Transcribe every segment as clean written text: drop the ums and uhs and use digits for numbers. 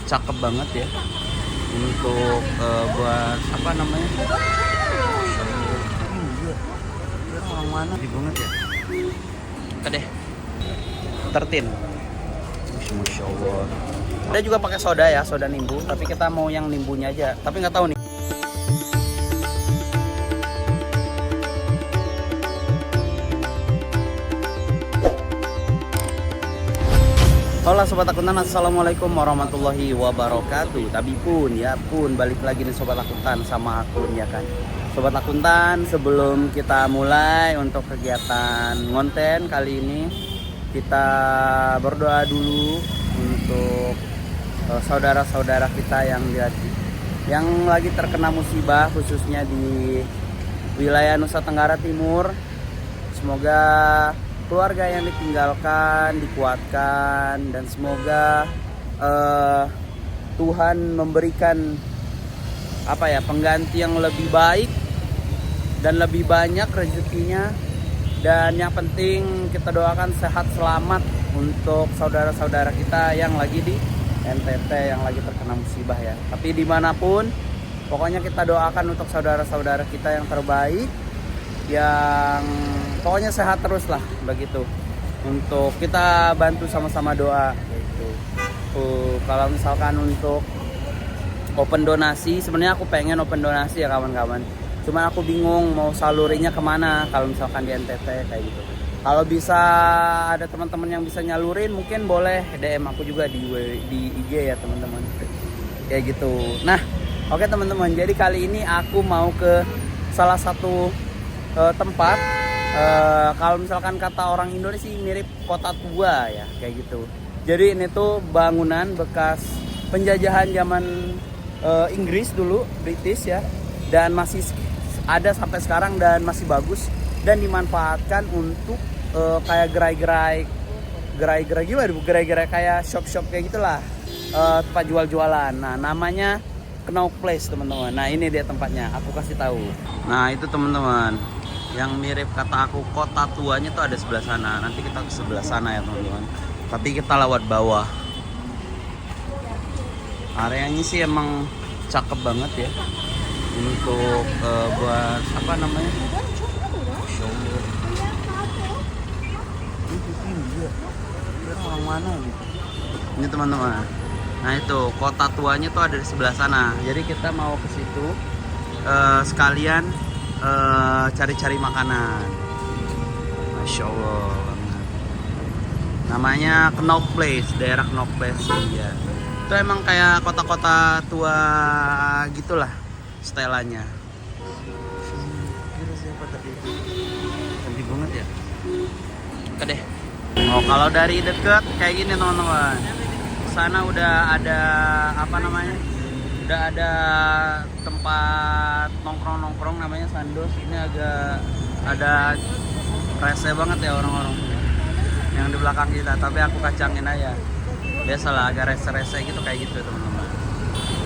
cakep banget ya untuk buat apa namanya? Iya, orang mana? Di banget ya. Oke deh. 13. Masya Allah. Ada juga pakai soda ya, soda nimbu. Tapi kita mau yang nimbunya aja. Tapi nggak tahu nih. Halo Sobat Akuntan, Assalamualaikum warahmatullahi wabarakatuh. Tapi pun ya pun balik lagi nih Sobat Akuntan sama akun ya kan. Sobat Akuntan, sebelum kita mulai untuk kegiatan ngonten kali ini, kita berdoa dulu untuk saudara-saudara kita yang lagi terkena musibah, khususnya di wilayah Nusa Tenggara Timur. Semoga keluarga yang ditinggalkan dikuatkan, dan semoga Tuhan memberikan pengganti yang lebih baik dan lebih banyak rezekinya. Dan yang penting kita doakan sehat selamat untuk saudara-saudara kita yang lagi di NTT, yang lagi terkena musibah ya. Tapi dimanapun, pokoknya kita doakan untuk saudara-saudara kita yang terbaik, yang pokoknya sehat terus lah begitu. Untuk kita bantu sama-sama doa gitu. Kalau misalkan untuk open donasi, sebenarnya aku pengen open donasi ya kawan-kawan. Cuman aku bingung mau salurinya kemana kalau misalkan di NTT kayak gitu. Kalau bisa ada teman-teman yang bisa nyalurin, mungkin boleh DM aku juga di IG ya teman-teman. Kayak gitu. Nah, oke teman-teman. Jadi kali ini aku mau ke salah satu tempat, kalau misalkan kata orang Indonesia mirip kota tua ya kayak gitu. Jadi ini tuh bangunan bekas penjajahan zaman Inggris dulu, British ya, dan masih ada sampai sekarang dan masih bagus dan dimanfaatkan untuk kayak gerai-gerai gimana? Gerai-gerai kayak shop-shop kayak gitulah, tempat jual-jualan. Nah, namanya Knauf Place teman-teman. Nah, ini dia tempatnya, aku kasih tahu. Nah, itu teman-teman, yang mirip kata aku kota tuanya tuh ada sebelah sana. Nanti kita ke sebelah sana ya teman-teman. Tapi kita lewat bawah. Areanya sih emang cakep banget ya untuk buat apa namanya? Show. Orang mana gitu? Ini teman-teman. Nah itu kota tuanya tuh ada di sebelah sana. Jadi kita mau ke situ sekalian cari-cari makanan. Masya Allah. Namanya Knauf Place, daerah Knauf Place ya. Itu emang kayak kota-kota tua gitulah setelannya. Kira siapa tadi? Cantik banget ya. Oke deh. Oh, kalau dari deket kayak gini teman-teman. Sana udah ada udah ada tempat nongkrong namanya Sandos. Ini agak ada rese banget ya orang-orang yang di belakang kita, tapi aku kacangin aja. Biasalah agak rese-rese gitu kayak gitu teman-teman.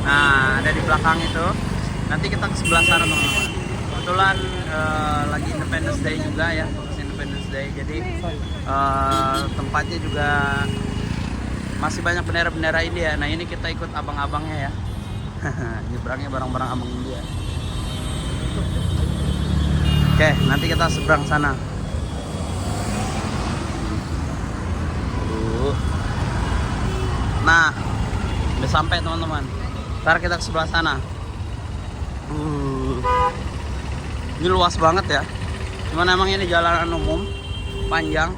Nah, ada di belakang itu. Nanti kita ke sebelah sana teman-teman. Kebetulan lagi Independence Day juga ya, Independence Day. Jadi tempatnya juga masih banyak bendera-bendera India. Nah, ini kita ikut abang-abangnya ya. Nyebrangnya barang-barang abang India. Oke, nanti kita seberang sana. Nah, udah sampai teman-teman. Ntar kita ke sebelah sana. Ini luas banget ya. Cuman emang ini jalanan umum, panjang.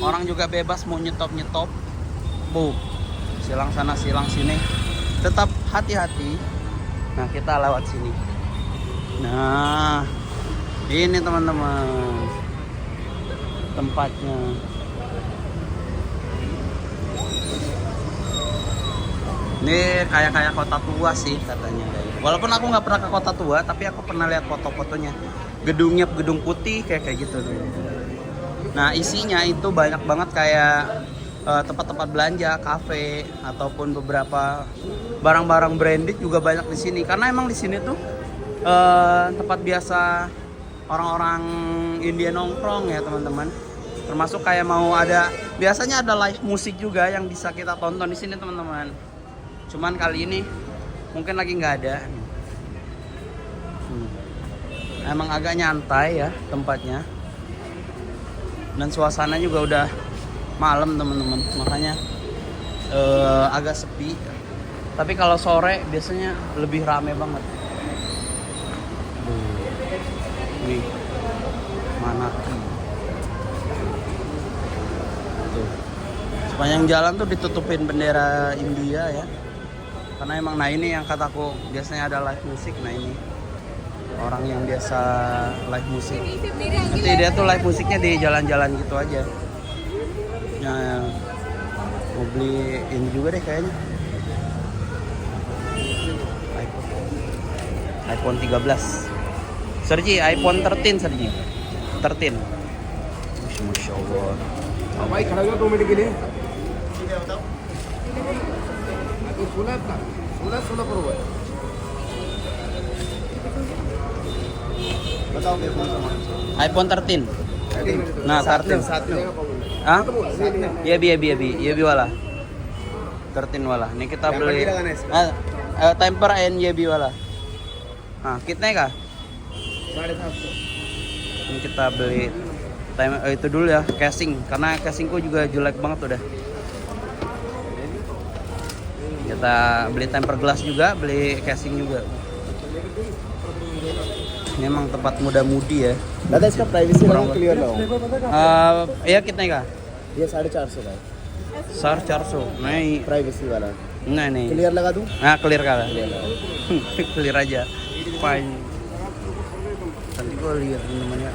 Orang juga bebas mau nyetop-nyetop. Silang sana, silang sini. Tetap hati-hati. Nah, kita lewat sini. Nah, ini teman-teman tempatnya. Ini kayak kota tua sih katanya. Walaupun aku nggak pernah ke kota tua, tapi aku pernah lihat foto-fotonya. Gedungnya gedung putih kayak gitu tuh. Nah, isinya itu banyak banget kayak tempat-tempat belanja, kafe, ataupun beberapa barang-barang branded juga banyak di sini. Karena emang di sini tuh tempat biasa orang-orang India nongkrong ya teman-teman. Termasuk kayak mau ada, biasanya ada live musik juga yang bisa kita tonton di sini teman-teman. Cuman kali ini mungkin lagi nggak ada. Emang agak nyantai ya tempatnya. Dan suasana juga udah malam teman-teman, makanya agak sepi. Tapi kalau sore biasanya lebih rame banget. Nih, mana? Tuh. Sepanjang jalan tuh ditutupin bendera India ya. Karena emang nah ini yang kataku biasanya ada live musik. Nah ini orang yang biasa live musik. Nanti dia tuh live musiknya di jalan-jalan gitu aja. Nah, mau beli ini juga deh kayaknya. iPhone 13. Sergi, iPhone 13 Sergi. 13. Masya Allah. भाई खड़ा हुआ 2 मिनट के लिए तो 16 पर हुआ है बताओ मेरे को iPhone 13. Nah, 13. साथ में Ah? Iya bi wala. 13 wala. Ini kita beli. Temper and YB wala. Nah, kitnya kah? 750 Ini kita beli itu dulu ya, casing. Karena casingku juga jelek banget udah. Kita beli temper glass juga, beli casing juga. Ini emang tempat muda-mudi ya. दादा इसका प्राइवेसी वाला क्लियर लगाओ Ya kitnya kah? ये 450 का है 450. Nah, privacy वाला nah nih. Clear लगा दूं Nah, clear kah? क्लियर लगाओ Clear aja. Fine. Nanti gue lihat teman-teman ya.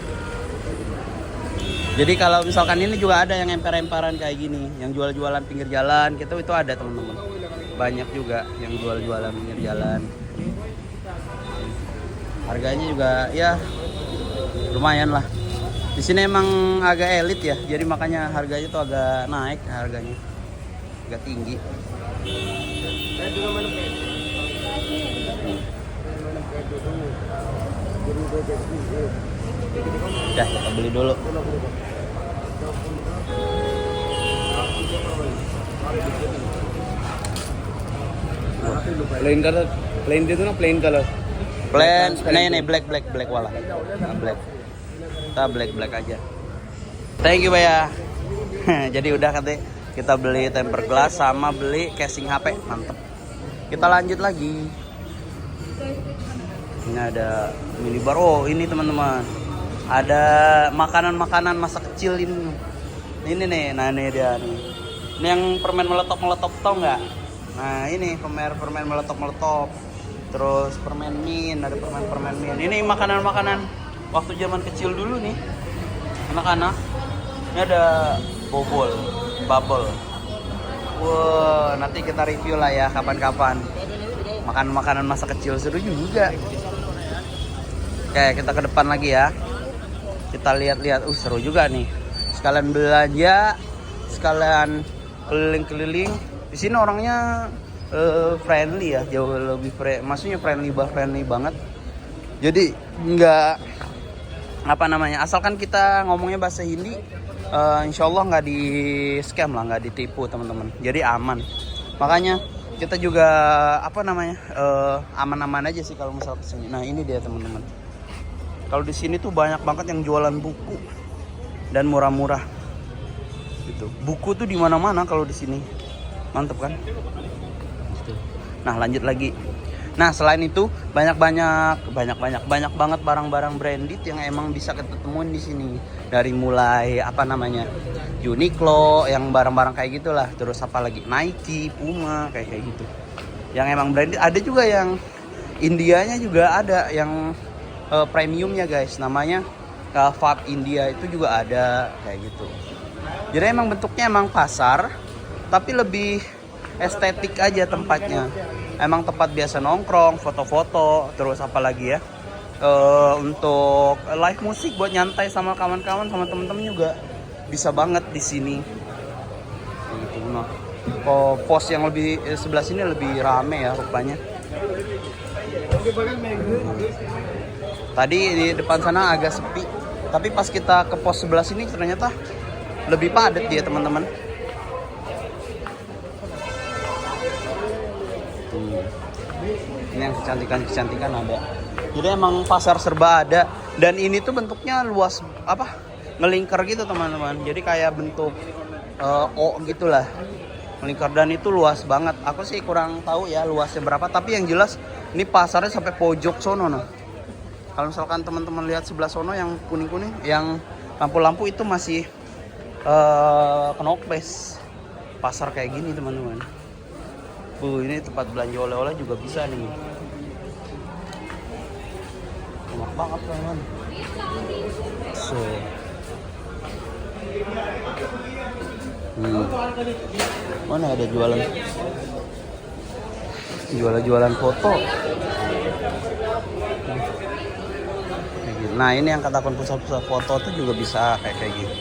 Jadi kalau misalkan ini juga ada yang emper-emperan kayak gini, yang jual-jualan pinggir jalan gitu, itu ada teman-teman. Banyak juga yang jual-jualan pinggir jalan. Harganya juga ya lumayan lah. Di sini emang agak elit ya, jadi makanya harganya tuh agak naik harganya, agak tinggi. Udah, kita beli dulu. Plain colour plain दे दो ना plain colour Plain, nih black wala. Nah, black. Kita black aja. Thank you Baya. Jadi udah katanya kita beli temper glass sama beli casing HP, mantep. Kita lanjut lagi. Ini ada minibar. Oh ini teman-teman, ada makanan masa kecil ini. Ini nih, nah ini dia nih. Ini yang permen meletop tau nggak? Nah ini permen meletop. Terus permen min, ada permen min. Ini makanan waktu zaman kecil dulu nih, anak-anak. Ini ada bubble. Wah, nanti kita review lah ya kapan-kapan. Makan makanan masa kecil seru juga. Oke, kita ke depan lagi ya. Kita lihat-lihat. Seru juga nih. Sekalian belanja, sekalian keliling-keliling. Di sini orangnya friendly ya, jauh lebih maksudnya friendly banget. Jadi nggak asalkan kita ngomongnya bahasa Hindi, insya Allah nggak di scam lah, nggak ditipu teman-teman. Jadi aman. Makanya kita juga aman-aman aja sih kalau misal kesini. Nah ini dia teman-teman. Kalau di sini tuh banyak banget yang jualan buku dan murah-murah. Gitu. Buku tuh di mana-mana kalau di sini. Mantep kan? Nah lanjut lagi. Nah selain itu banyak banget barang-barang branded yang emang bisa kita temuin di sini. Dari mulai Uniqlo yang barang-barang kayak gitulah. Terus apa lagi Nike, Puma kayak gitu. Yang emang branded. Ada juga yang Indianya juga ada yang premiumnya guys. Namanya Fab India itu juga ada kayak gitu. Jadi emang bentuknya emang pasar, tapi lebih estetik aja tempatnya. Emang tempat biasa nongkrong, foto-foto, terus apalagi ya untuk live musik buat nyantai sama kawan-kawan sama temen-temen juga bisa banget di sini. Gitu. Nah, pos yang lebih sebelah sini lebih rame ya rupanya. Tadi di depan sana agak sepi, tapi pas kita ke pos sebelah sini ternyata lebih padat dia teman-teman. Ini yang kecantikan ada. Jadi emang pasar serba ada. Dan ini tuh bentuknya luas ngelingkar gitu teman-teman. Jadi kayak bentuk O gitulah, melingkar, dan itu luas banget. Aku sih kurang tahu ya luasnya berapa, tapi yang jelas ini pasarnya sampai pojok sono noh. Kalau misalkan teman-teman lihat sebelah sono yang kuning-kuning, yang lampu-lampu itu masih Knokpes. Pasar kayak gini teman-teman. Ini tempat belanja oleh-oleh juga bisa nih. Enak banget teman-teman. So. Mana ada jualan foto. Nah ini yang katakan pusat-pusat foto tuh juga bisa kayak gini.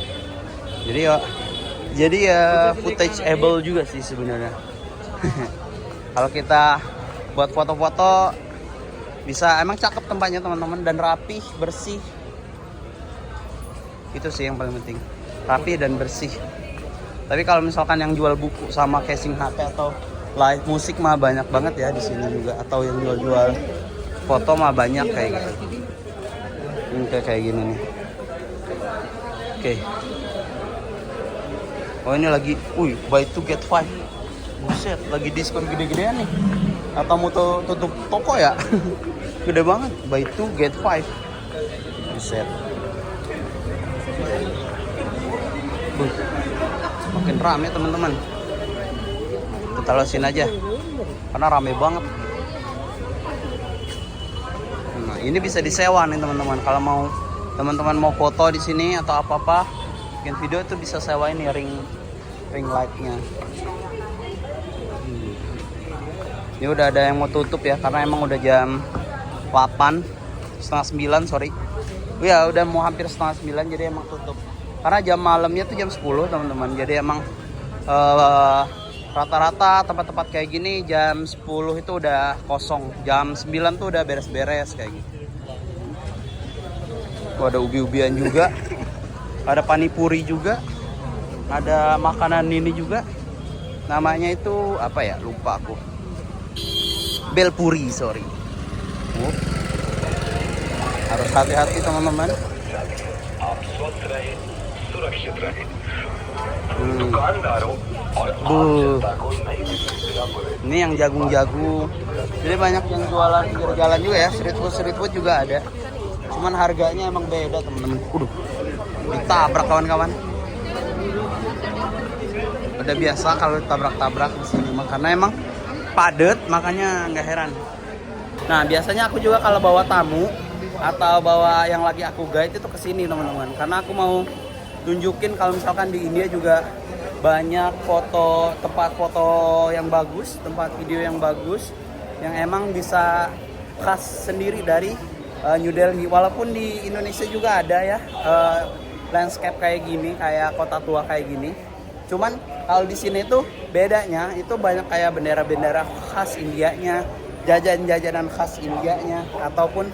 Jadi ya footageable juga sih sebenarnya. Kalau kita buat foto-foto bisa, emang cakep tempatnya teman-teman, dan rapih, bersih. Itu sih yang paling penting, rapi dan bersih. Tapi kalau misalkan yang jual buku sama casing HP atau live musik mah banyak banget ya di sini juga, atau yang jual foto mah banyak kayak gitu. Ini kayak gini nih. Oke. Oh ini lagi, buy 2 get 5. Buset, lagi diskon gede-gedean nih. Atau mau tutup toko ya? Gede banget, buy 2 get 5. Buset. Makin rame teman-teman. Kita lesin aja karena rame banget. Nah, ini bisa disewa nih teman-teman. Kalau mau teman-teman mau foto di sini atau apa-apa, bikin video itu bisa sewa ini ring light-nya. Ini udah ada yang mau tutup ya, karena emang udah jam 8, setengah 9 sorry. Ya udah mau hampir setengah 9, jadi emang tutup. Karena jam malamnya tuh jam 10 teman-teman. Jadi emang rata-rata tempat-tempat kayak gini jam 10 itu udah kosong. Jam 9 tuh udah beres-beres kayak gitu. Ada ubi-ubian juga. Ada panipuri juga. Ada makanan ini juga. Namanya itu apa ya? Lupa aku. Belpuri, sorry. Harus hati-hati teman-teman. Ini yang jagung-jagung. Jadi banyak yang jualan pinggir jalan juga ya. Street food juga ada. Cuman harganya emang beda teman-teman. Ditabrak kawan-kawan. Udah biasa kalau tabrak-tabrak di sini, karena emang padet, makanya nggak heran. Nah biasanya aku juga kalau bawa tamu atau bawa yang lagi aku guide itu kesini teman-teman, karena aku mau tunjukin kalau misalkan di India juga banyak tempat foto yang bagus, tempat video yang bagus, yang emang bisa khas sendiri dari New Delhi. Walaupun di Indonesia juga ada ya landscape kayak gini, kayak kota tua kayak gini. Cuman kalau di sini tuh bedanya itu banyak kayak bendera-bendera khas Indianya, jajanan khas Indianya, ataupun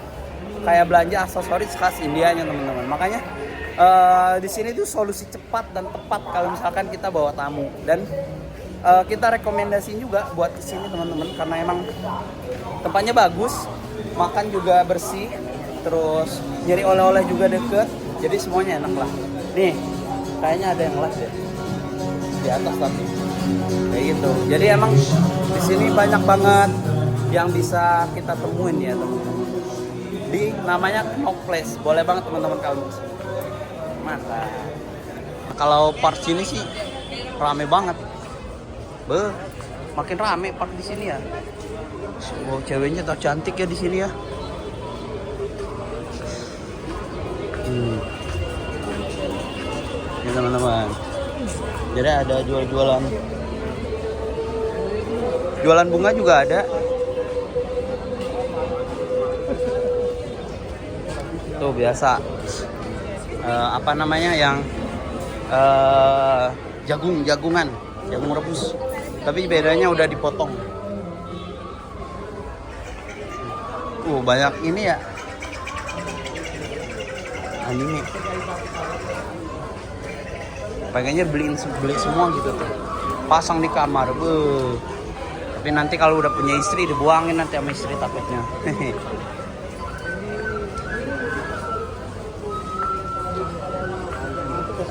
kayak belanja aksesoris khas Indianya teman-teman. Makanya di sini tuh solusi cepat dan tepat kalau misalkan kita bawa tamu, dan kita rekomendasiin juga buat kesini teman-teman, karena emang tempatnya bagus, makan juga bersih, terus nyari oleh-oleh juga deket, jadi semuanya enak lah. Nih kayaknya ada yang live deh di atas tapi kayak gitu. Jadi emang di sini banyak banget yang bisa kita temuin ya teman-teman. Di namanya Knokpes, boleh banget teman-teman kalau kesini. Mantap. Nah, kalau park sini sih rame banget. Makin rame park di sini ya. Oh, ceweknya tercantik ya di sini ya. Ini teman-teman. Jadi ada jualan bunga juga ada. Tuh biasa apa namanya yang jagung rebus, tapi bedanya udah dipotong. Banyak ini ya anime. Pengennya beli semua gitu tuh, pasang di kamar. Tapi nanti kalau udah punya istri dibuangin nanti sama istri takutnya.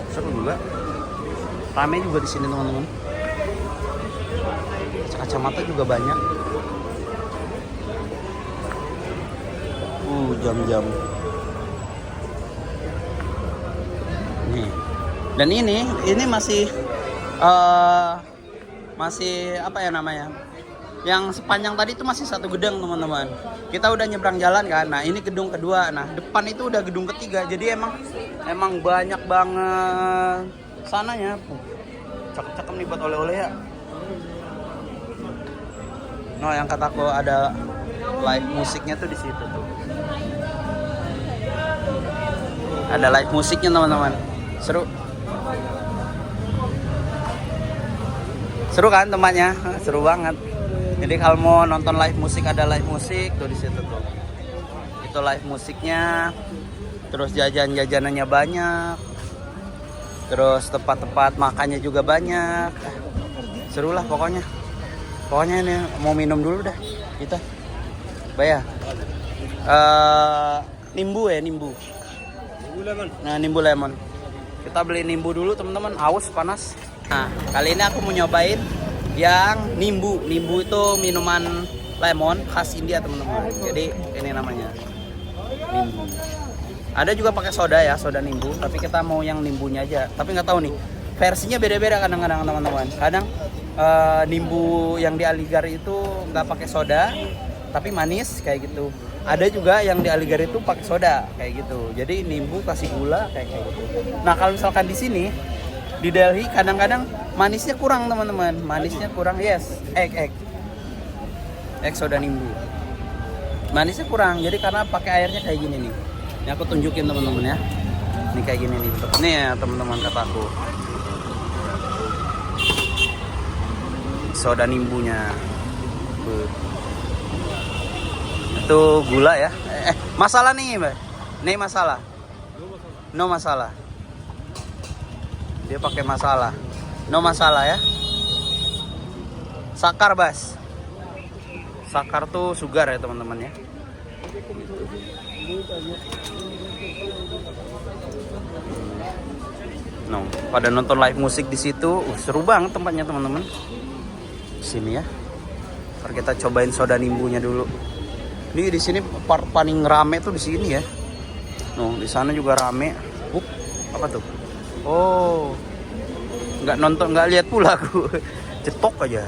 Seru juga. Rame juga di sini teman-teman. Kacamata juga banyak. Jam-jam. Nih. Dan ini masih masih apa ya namanya? Yang sepanjang tadi itu masih satu gedung teman-teman. Kita udah nyebrang jalan kan. Nah ini gedung kedua. Nah depan itu udah gedung ketiga. Jadi emang banyak banget sananya. Cakep-cakep nih buat oleh-oleh ya. No yang kataku ada live musiknya tuh di situ tuh. Ada live musiknya teman-teman. Seru. Seru kan tempatnya? Seru banget. Jadi kalau mau nonton live musik ada live musik tuh di situ tuh. Itu live musiknya. Terus jajan-jajanannya banyak. Terus tempat-tempat makannya juga banyak. Seru lah pokoknya. Pokoknya ini mau minum dulu dah kita. Bayar. Nimbu ya, nimbu. Nah, nimbu lemon. Kita beli nimbu dulu teman-teman, haus panas. Nah, kali ini aku mau nyobain yang nimbu. Nimbu itu minuman lemon khas India teman-teman. Jadi ini namanya nimbu. Ada juga pakai soda ya, soda nimbu. Tapi kita mau yang nimbunya aja. Tapi nggak tahu nih, versinya beda-beda kadang-kadang teman-teman. Kadang nimbu yang di Aligar itu nggak pakai soda, tapi manis kayak gitu. Ada juga yang di Aligar itu pakai soda kayak gitu. Jadi nimbu kasih gula kayak gitu. Nah kalau misalkan di sini di Delhi kadang-kadang manisnya kurang teman-teman. Manisnya kurang, yes, egg soda nimbu. Manisnya kurang. Jadi karena pakai airnya kayak gini nih. Ini aku tunjukin teman-teman ya. Ini kayak gini nih. Nih ya teman-teman kataku. Soda nimbunya. Itu gula ya. Masalah nih, Mbak. Nih masalah. No masalah. Dia pakai masalah. No masalah ya. Sakar, Bas. Sakar tuh sugar ya, teman-teman ya. No, pada nonton live musik di situ. Seru banget tempatnya, teman-teman. Sini ya. Ntar kita cobain soda nimbunya dulu. Ini di sini paling rame tuh di sini ya. No, di sana juga rame. Apa tuh? Oh, nggak lihat pula aku. Cetok aja.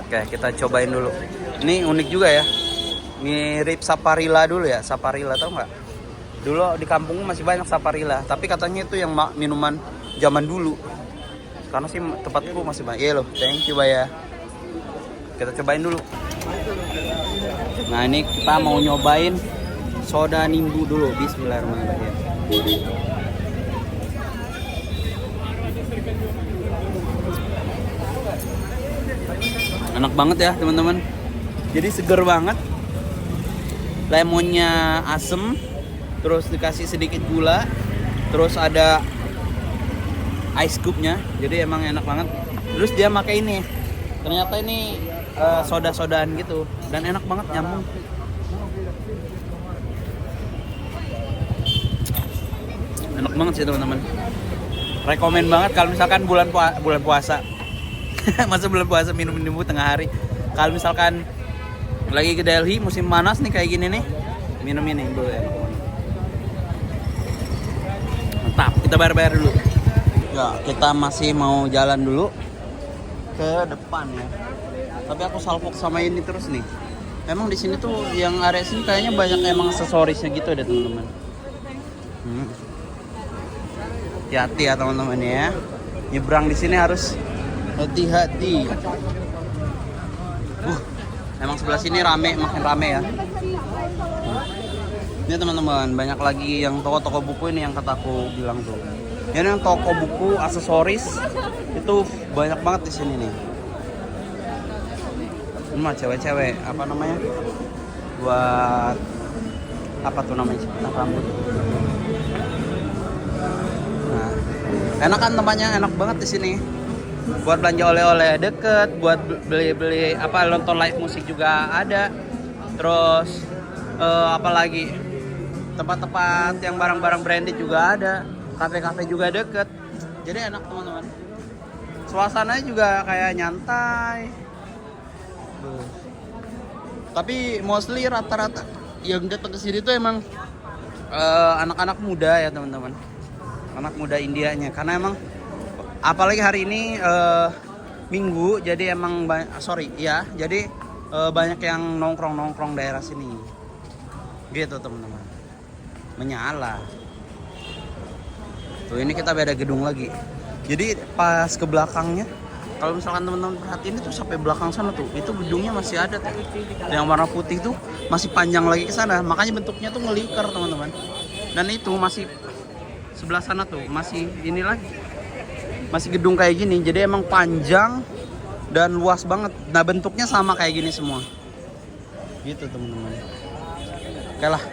Oke, kita cobain dulu. Ini unik juga ya. Mirip Saparilla dulu ya. Saparilla tau nggak? Dulu di kampung masih banyak Saparilla. Tapi katanya itu yang minuman zaman dulu. Karena sih tempatku masih banyak. Iya loh, thank you Baya. Kita cobain dulu. Nah ini kita mau nyobain soda nimbu dulu. Bismillahirrahmanirrahim. Enak banget ya teman-teman. Jadi seger banget. Lemonnya asem. Terus dikasih sedikit gula. Terus ada ice cube-nya. Jadi emang enak banget. Terus dia pakai ini. Ternyata ini soda-sodaan gitu. Dan enak banget, nyambung. Enak banget sih teman-teman. Rekomen banget kalau misalkan bulan puasa. Masa bulan puasa minum nimbu tengah hari. Kalau misalkan lagi ke Delhi musim panas nih kayak gini nih, minum ini dulu ya. Mantap, kita bayar dulu. Ya, kita masih mau jalan dulu ke depan ya. Tapi aku salpok sama ini terus nih. Emang di sini tuh yang area sini kayaknya banyak emang aksesorisnya gitu deh teman-teman. Hati-hati ya teman-teman ya. Nyebrang di sini harus hati-hati. Emang sebelah sini rame, makin rame ya. Ini teman-teman, banyak lagi yang toko-toko buku ini yang kataku bilang tuh. Ini yang toko buku aksesoris itu banyak banget di sini nih. Ini mah cewek-cewek, apa namanya? Buat apa tuh namanya? Rambut. Nah, enak kan tempatnya, enak banget di sini. buat belanja oleh-oleh deket, buat beli-beli apa nonton live musik juga ada. Terus apalagi tempat-tempat yang barang-barang branded juga ada, kafe-kafe juga deket. Jadi enak teman-teman. Suasananya juga kayak nyantai. Tapi mostly rata-rata yang datang ke sini tuh emang anak-anak muda ya teman-teman. Anak muda Indianya karena emang apalagi hari ini Minggu jadi emang jadi banyak yang nongkrong daerah sini. Gitu teman-teman. Menyala. Tuh ini kita beda gedung lagi. Jadi pas ke belakangnya, kalau misalkan teman-teman perhatiin itu sampai belakang sana tuh, itu gedungnya masih ada tuh. Yang warna putih tuh masih panjang lagi ke sana. Makanya bentuknya tuh ngelingkar teman-teman. Dan itu masih sebelah sana tuh masih ini lagi. Masih gedung kayak gini. Jadi emang panjang dan luas banget. Nah bentuknya sama kayak gini semua. Gitu teman-teman. Oke lah.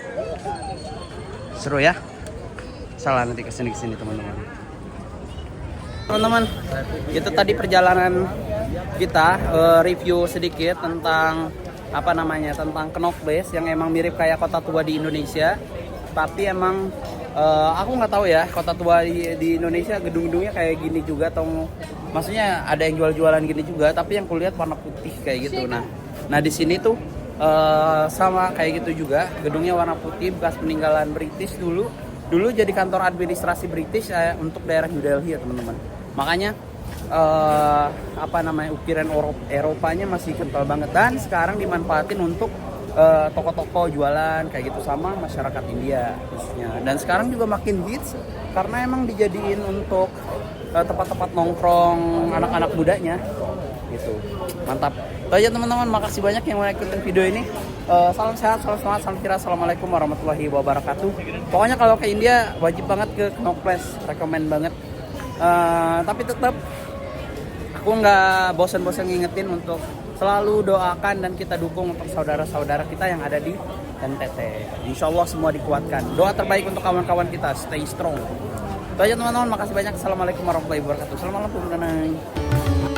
Seru ya. Salah nanti kesini teman-teman. Teman-teman, itu tadi perjalanan kita review sedikit tentang tentang Knok Place yang emang mirip kayak kota tua di Indonesia. Tapi emang aku nggak tahu ya kota tua di Indonesia gedung-gedungnya kayak gini juga atau maksudnya ada yang jual-jualan gini juga. Tapi yang kulihat warna putih kayak gitu. Nah di sini tuh sama kayak gitu juga gedungnya warna putih bekas peninggalan British dulu jadi kantor administrasi British untuk daerah New Delhi ya teman-teman. Makanya ukiran Eropanya masih kental banget dan sekarang dimanfaatin untuk toko-toko jualan kayak gitu sama masyarakat India khususnya. Dan sekarang juga makin hits karena emang dijadiin untuk tempat-tempat nongkrong anak-anak mudanya gitu. Mantap. Itu aja teman-teman, makasih banyak yang mau ikutin video ini. Salam sehat, salam semangat, salam kira. Assalamualaikum warahmatullahi wabarakatuh. Pokoknya kalau ke India wajib banget ke Knok Place, rekomen banget. Tapi tetap aku nggak bosan-bosan ngingetin untuk selalu doakan dan kita dukung untuk saudara-saudara kita yang ada di NTT. Insya Allah semua dikuatkan. Doa terbaik untuk kawan-kawan kita, stay strong. Itu aja teman-teman, makasih banyak. Assalamualaikum warahmatullahi wabarakatuh. Assalamualaikum warahmatullahi wabarakatuh.